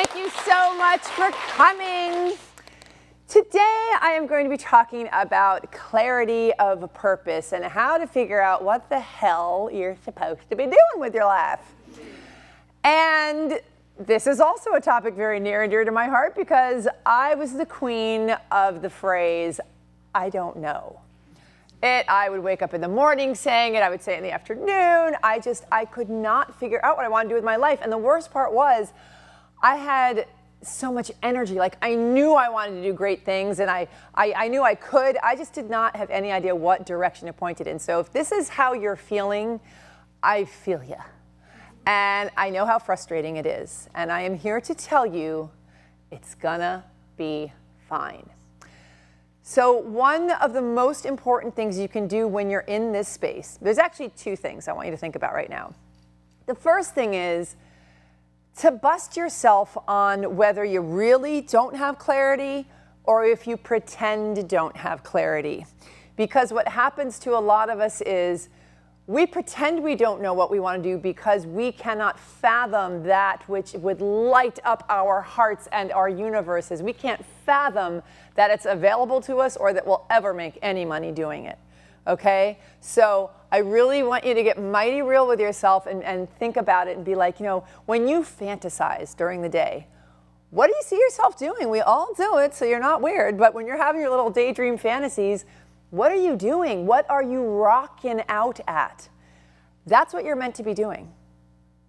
Thank you so much for coming. Today I am going to be talking about clarity of purpose and how to figure out what the hell you're supposed to be doing with your life. And this is also a topic very near and dear to my heart because I was the queen of the phrase, I don't know. I would wake up in the morning saying it, I would say it in the afternoon. I could not figure out what I wanted to do with my life. And the worst part was I had so much energy. Like I knew I wanted to do great things and I knew I could. I just did not have any idea what direction to point it in. So if this is how you're feeling, I feel you. And I know how frustrating it is. And I am here to tell you it's gonna be fine. So one of the most important things you can do when you're in this space, there's actually two things I want you to think about right now. The first thing is to bust yourself on whether you really don't have clarity or if you pretend you don't have clarity. Because what happens to a lot of us is we pretend we don't know what we want to do because we cannot fathom that which would light up our hearts and our universes. We can't fathom that it's available to us or that we'll ever make any money doing it. Okay? So I really want you to get mighty real with yourself and think about it and be like, you know, when you fantasize during the day, what do you see yourself doing? We all do it, so you're not weird. But when you're having your little daydream fantasies, what are you doing? What are you rocking out at? That's what you're meant to be doing,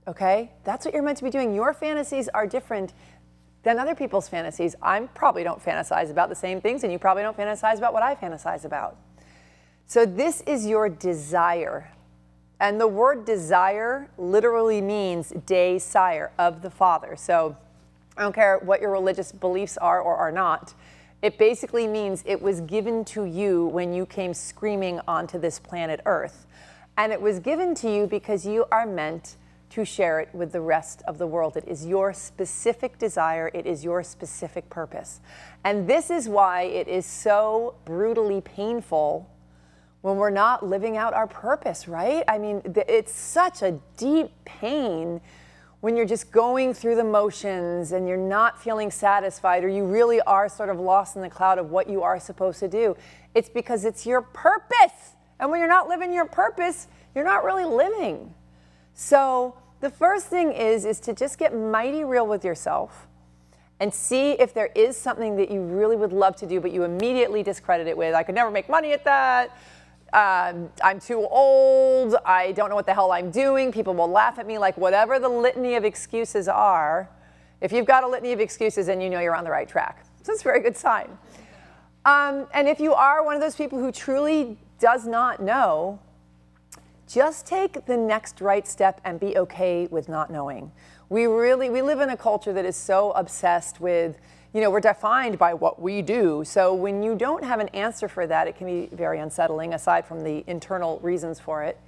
okay? That's what you're meant to be doing. Your fantasies are different than other people's fantasies. I probably don't fantasize about the same things, and you probably don't fantasize about what I fantasize about. So this is your desire. And the word desire literally means desire of the Father. So I don't care what your religious beliefs are or are not. It basically means it was given to you when you came screaming onto this planet Earth. And it was given to you because you are meant to share it with the rest of the world. It is your specific desire. It is your specific purpose. And this is why it is so brutally painful when we're not living out our purpose, right? I mean, it's such a deep pain when you're just going through the motions and you're not feeling satisfied or you really are sort of lost in the cloud of what you are supposed to do. It's because it's your purpose. And when you're not living your purpose, you're not really living. So the first thing is to just get mighty real with yourself and see if there is something that you really would love to do, but you immediately discredit it with, I could never make money at that. I'm too old, I don't know what the hell I'm doing, people will laugh at me, like whatever the litany of excuses are. If you've got a litany of excuses, then you know you're on the right track. So it's a very good sign. And if you are one of those people who truly does not know, just take the next right step and be okay with not knowing. We live in a culture that is so obsessed with, you know, we're defined by what we do. So when you don't have an answer for that, it can be very unsettling, aside from the internal reasons for it.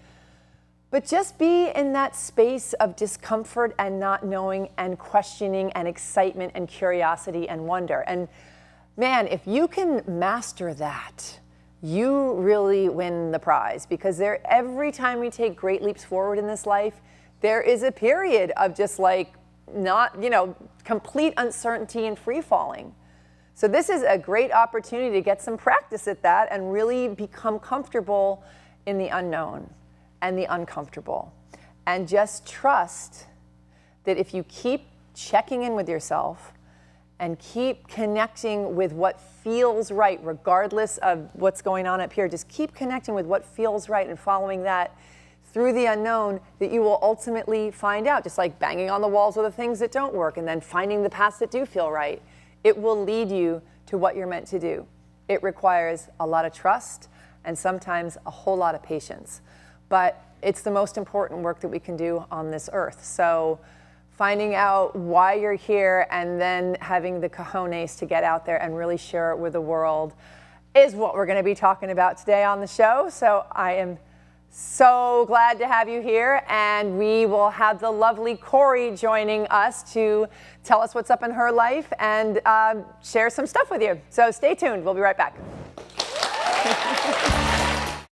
But just be in that space of discomfort and not knowing and questioning and excitement and curiosity and wonder. And man, if you can master that, you really win the prize. Because every time we take great leaps forward in this life, there is a period of just like, not, you know, complete uncertainty and free falling. So this is a great opportunity to get some practice at that and really become comfortable in the unknown and the uncomfortable. And just trust that if you keep checking in with yourself and keep connecting with what feels right, regardless of what's going on up here, just keep connecting with what feels right and following that through the unknown, that you will ultimately find out, just like banging on the walls of the things that don't work and then finding the paths that do feel right. It will lead you to what you're meant to do. It requires a lot of trust and sometimes a whole lot of patience. But it's the most important work that we can do on this earth. So finding out why you're here and then having the cojones to get out there and really share it with the world is what we're going to be talking about today on the show. So I am so glad to have you here, and we will have the lovely Corey joining us to tell us what's up in her life and share some stuff with you. So stay tuned. We'll be right back.